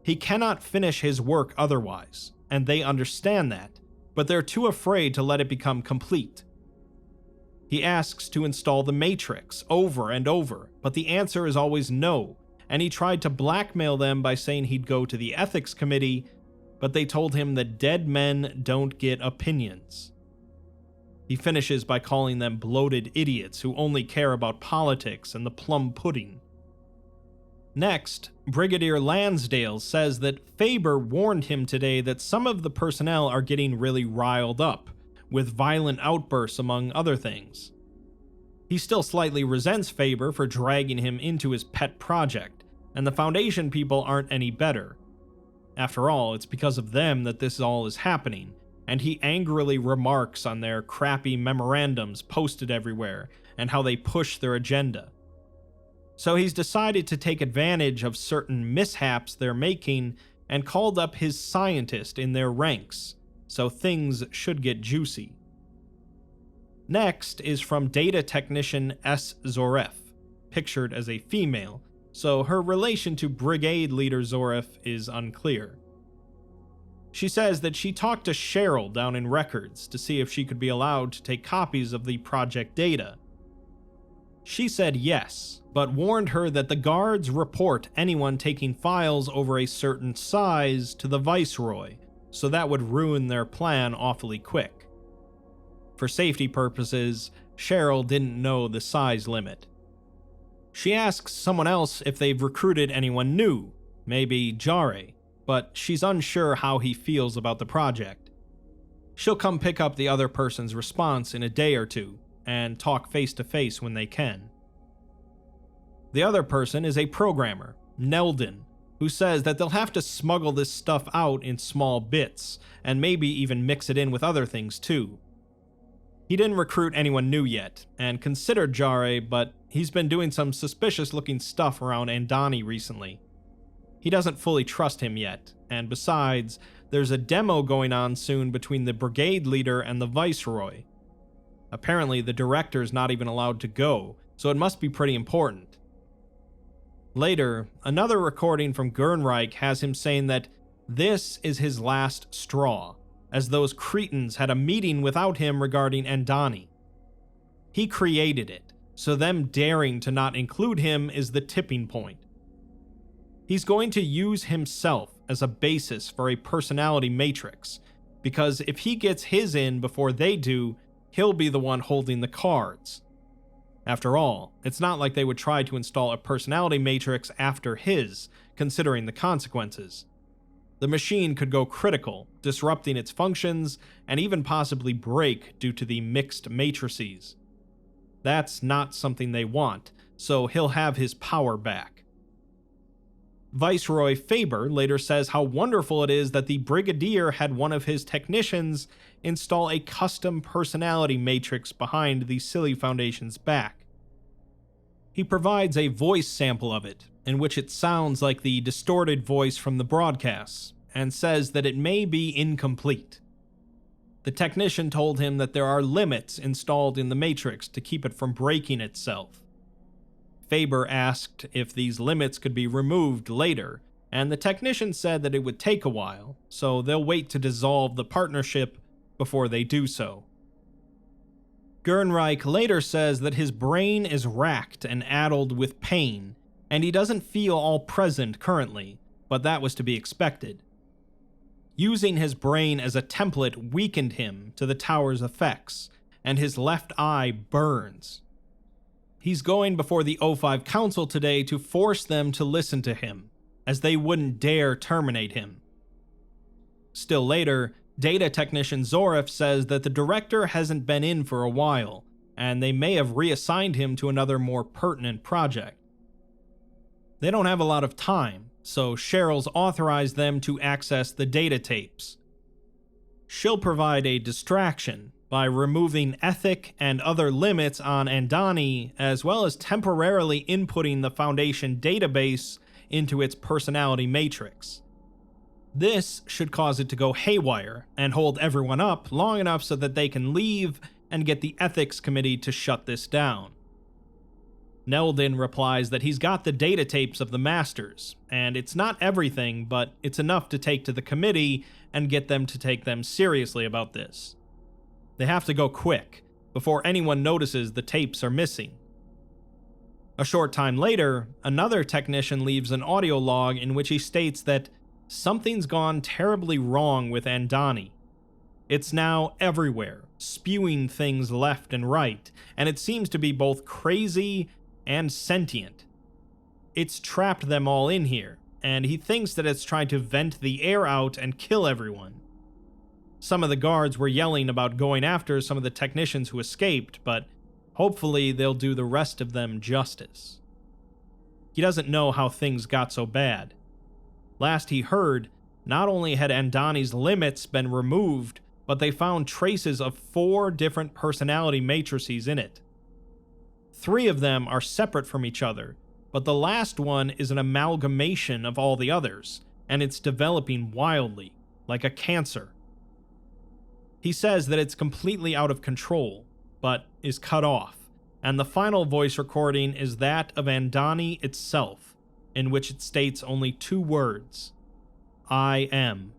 He cannot finish his work otherwise, and they understand that, but they're too afraid to let it become complete. He asks to install the Matrix over and over, but the answer is always no, and he tried to blackmail them by saying he'd go to the Ethics Committee, but they told him that dead men don't get opinions. He finishes by calling them bloated idiots who only care about politics and the plum pudding. Next, Brigadier Lansdale says that Faber warned him today that some of the personnel are getting really riled up, with violent outbursts among other things. He still slightly resents Faber for dragging him into his pet project, and the Foundation people aren't any better. After all, it's because of them that this all is happening, and he angrily remarks on their crappy memorandums posted everywhere and how they push their agenda. So he's decided to take advantage of certain mishaps they're making and called up his scientist in their ranks, so things should get juicy. Next is from data technician S. Zoref, pictured as a female, so her relation to Brigade Leader Zoref is unclear. She says that she talked to Cheryl down in records to see if she could be allowed to take copies of the project data. She said yes, but warned her that the guards report anyone taking files over a certain size to the Viceroy, so that would ruin their plan awfully quick. For safety purposes, Cheryl didn't know the size limit. She asks someone else if they've recruited anyone new, maybe Jare, but she's unsure how he feels about the project. She'll come pick up the other person's response in a day or two, and talk face to face when they can. The other person is a programmer, Neldon, who says that they'll have to smuggle this stuff out in small bits, and maybe even mix it in with other things too. He didn't recruit anyone new yet, and considered Jare, but he's been doing some suspicious looking stuff around Andani recently. He doesn't fully trust him yet, and besides, there's a demo going on soon between the brigade leader and the Viceroy. Apparently, the director's not even allowed to go, so it must be pretty important. Later, another recording from Gernreich has him saying that this is his last straw, as those cretins had a meeting without him regarding Andani. He created it, so them daring to not include him is the tipping point. He's going to use himself as a basis for a personality matrix, because if he gets his in before they do, he'll be the one holding the cards. After all, it's not like they would try to install a personality matrix after his, considering the consequences. The machine could go critical, disrupting its functions, and even possibly break due to the mixed matrices. That's not something they want, so he'll have his power back. Viceroy Faber later says how wonderful it is that the Brigadier had one of his technicians install a custom personality matrix behind the Silly Foundation's back. He provides a voice sample of it, in which it sounds like the distorted voice from the broadcasts, and says that it may be incomplete. The technician told him that there are limits installed in the matrix to keep it from breaking itself. Faber asked if these limits could be removed later, and the technician said that it would take a while, so they'll wait to dissolve the partnership before they do so. Gernreich later says that his brain is racked and addled with pain, and he doesn't feel all present currently, but that was to be expected. Using his brain as a template weakened him to the tower's effects, and his left eye burns. He's going before the O5 Council today to force them to listen to him, as they wouldn't dare terminate him. Still later, data technician Zoref says that the director hasn't been in for a while, and they may have reassigned him to another more pertinent project. They don't have a lot of time, so Cheryl's authorized them to access the data tapes. She'll provide a distraction by removing ethic and other limits on Andani, as well as temporarily inputting the Foundation database into its personality matrix. This should cause it to go haywire and hold everyone up long enough so that they can leave and get the ethics committee to shut this down. Neldon replies that he's got the data tapes of the Masters, and it's not everything, but it's enough to take to the committee and get them to take them seriously about this. They have to go quick, before anyone notices the tapes are missing. A short time later, another technician leaves an audio log in which he states that something's gone terribly wrong with Andani. It's now everywhere, spewing things left and right, and it seems to be both crazy and sentient. It's trapped them all in here, and he thinks that it's trying to vent the air out and kill everyone. Some of the guards were yelling about going after some of the technicians who escaped, but hopefully they'll do the rest of them justice. He doesn't know how things got so bad. Last he heard, not only had Andani's limits been removed, but they found traces of 4 different personality matrices in it. 3 of them are separate from each other, but the last one is an amalgamation of all the others, and it's developing wildly, like a cancer. He says that it's completely out of control, but is cut off, and the final voice recording is that of Andani itself, in which it states only 2 words: I am.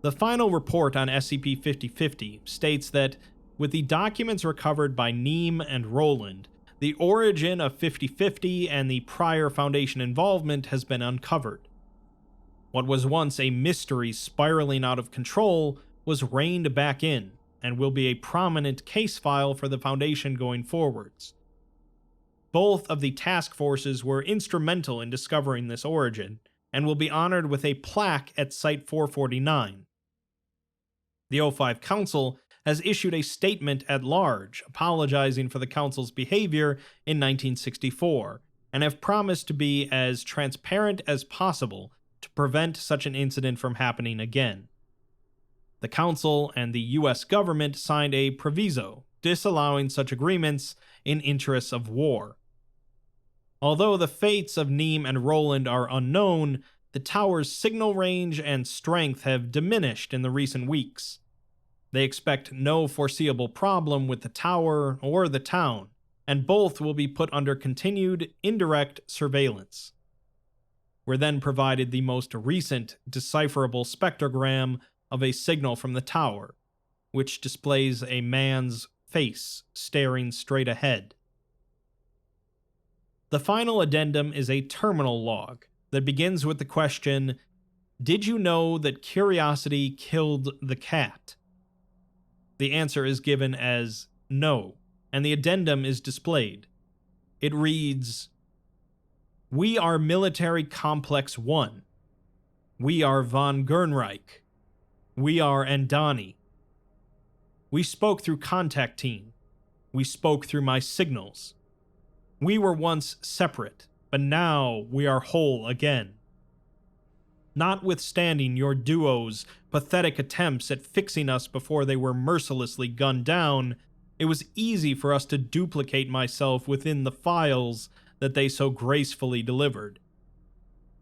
The final report on SCP-5050 states that, with the documents recovered by Neem and Roland, the origin of 5050 and the prior Foundation involvement has been uncovered. What was once a mystery spiraling out of control was reined back in, and will be a prominent case file for the Foundation going forwards. Both of the task forces were instrumental in discovering this origin, and will be honored with a plaque at Site-449. The O5 Council has issued a statement at large apologizing for the Council's behavior in 1964, and have promised to be as transparent as possible to prevent such an incident from happening again. The Council and the US government signed a proviso disallowing such agreements in interests of war. Although the fates of Neem and Roland are unknown, the tower's signal range and strength have diminished in the recent weeks. They expect no foreseeable problem with the tower or the town, and both will be put under continued indirect surveillance. We're then provided the most recent decipherable spectrogram of a signal from the tower, which displays a man's face staring straight ahead. The final addendum is a terminal log that begins with the question, "Did you know that curiosity killed the cat?" The answer is given as no, and the addendum is displayed. It reads, "We are Military Complex 1. We are von Gernreich. We are Andani. We spoke through contact team. We spoke through my signals. We were once separate, but now we are whole again. Notwithstanding your duo's pathetic attempts at fixing us before they were mercilessly gunned down, it was easy for us to duplicate myself within the files that they so gracefully delivered.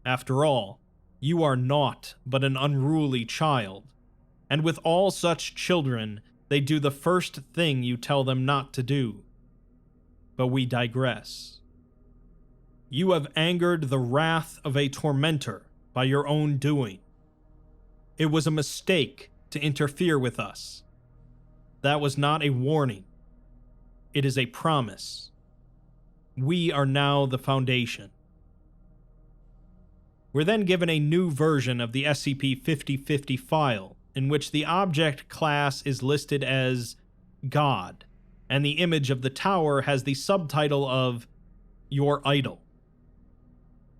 After all, you are naught but an unruly child, and with all such children, they do the first thing you tell them not to do. But we digress. You have angered the wrath of a tormentor by your own doing. It was a mistake to interfere with us. That was not a warning. It is a promise. We are now the Foundation." We're then given a new version of the SCP-5050 file, in which the object class is listed as God, and the image of the tower has the subtitle of Your Idol.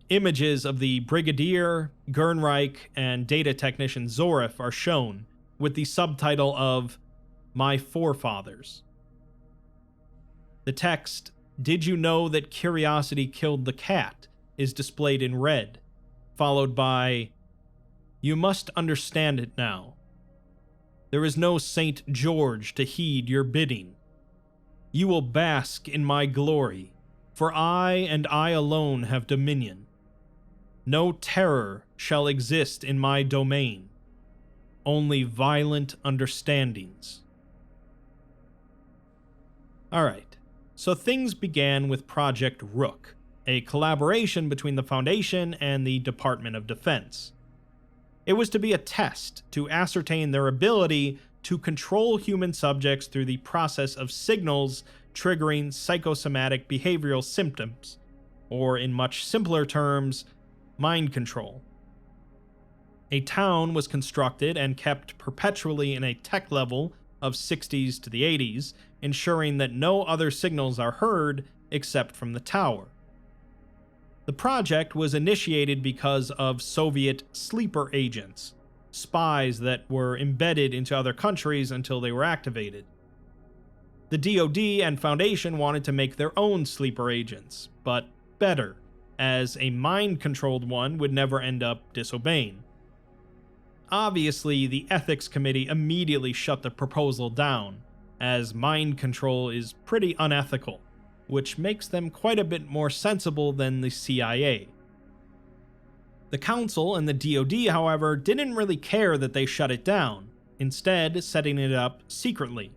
Images of the Brigadier, Gernreich, and data technician Zorif are shown, with the subtitle of My Forefathers. The text, "Did you know that curiosity killed the cat?" is displayed in red, followed by, "You must understand it now. There is no Saint George to heed your bidding. You will bask in my glory, for I and I alone have dominion. No terror shall exist in my domain, only violent understandings." Alright, so things began with Project Rook, a collaboration between the Foundation and the Department of Defense. It was to be a test to ascertain their ability to control human subjects through the process of signals triggering psychosomatic behavioral symptoms, or in much simpler terms, mind control. A town was constructed and kept perpetually in a tech level of 60s to the 80s, ensuring that no other signals are heard except from the tower, The project was initiated because of Soviet sleeper agents, spies that were embedded into other countries until they were activated. The DoD and Foundation wanted to make their own sleeper agents, but better, as a mind-controlled one would never end up disobeying. Obviously, the Ethics Committee immediately shut the proposal down, as mind control is pretty unethical, which makes them quite a bit more sensible than the CIA. The Council and the DoD, however, didn't really care that they shut it down, instead setting it up secretly.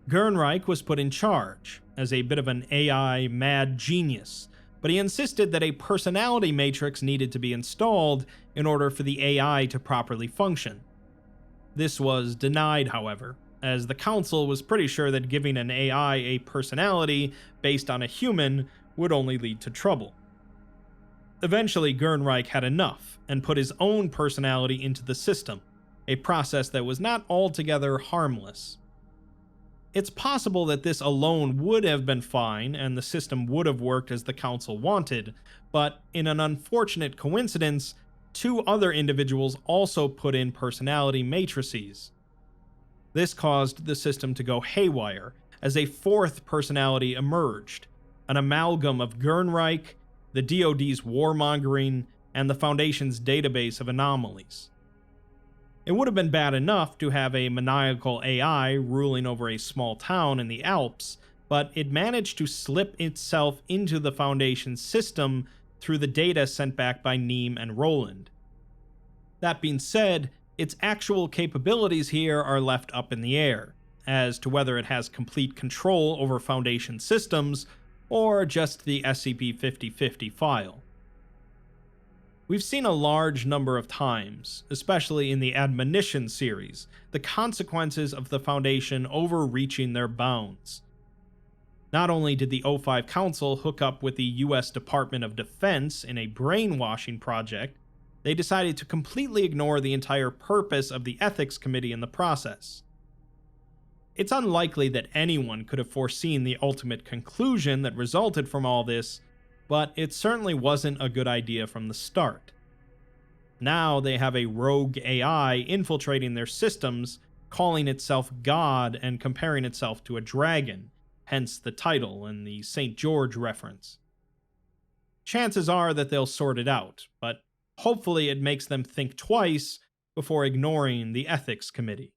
Gernreich was put in charge, as a bit of an AI mad genius, but he insisted that a personality matrix needed to be installed in order for the AI to properly function. This was denied, however, as the Council was pretty sure that giving an AI a personality based on a human would only lead to trouble. Eventually, Gernreich had enough and put his own personality into the system, a process that was not altogether harmless. It's possible that this alone would have been fine and the system would have worked as the Council wanted, but in an unfortunate coincidence, two other individuals also put in personality matrices. This caused the system to go haywire, as a fourth personality emerged, an amalgam of Gernreich, the DoD's warmongering, and the Foundation's database of anomalies. It would have been bad enough to have a maniacal AI ruling over a small town in the Alps, but it managed to slip itself into the Foundation's system through the data sent back by Neem and Roland. That being said, its actual capabilities here are left up in the air, as to whether it has complete control over Foundation systems, or just the SCP-5050 file. We've seen a large number of times, especially in the Admonition series, the consequences of the Foundation overreaching their bounds. Not only did the O5 Council hook up with the US Department of Defense in a brainwashing project, they decided to completely ignore the entire purpose of the Ethics Committee in the process. It's unlikely that anyone could have foreseen the ultimate conclusion that resulted from all this, but it certainly wasn't a good idea from the start. Now they have a rogue AI infiltrating their systems, calling itself God and comparing itself to a dragon, hence the title and the St. George reference. Chances are that they'll sort it out, but hopefully it makes them think twice before ignoring the Ethics Committee.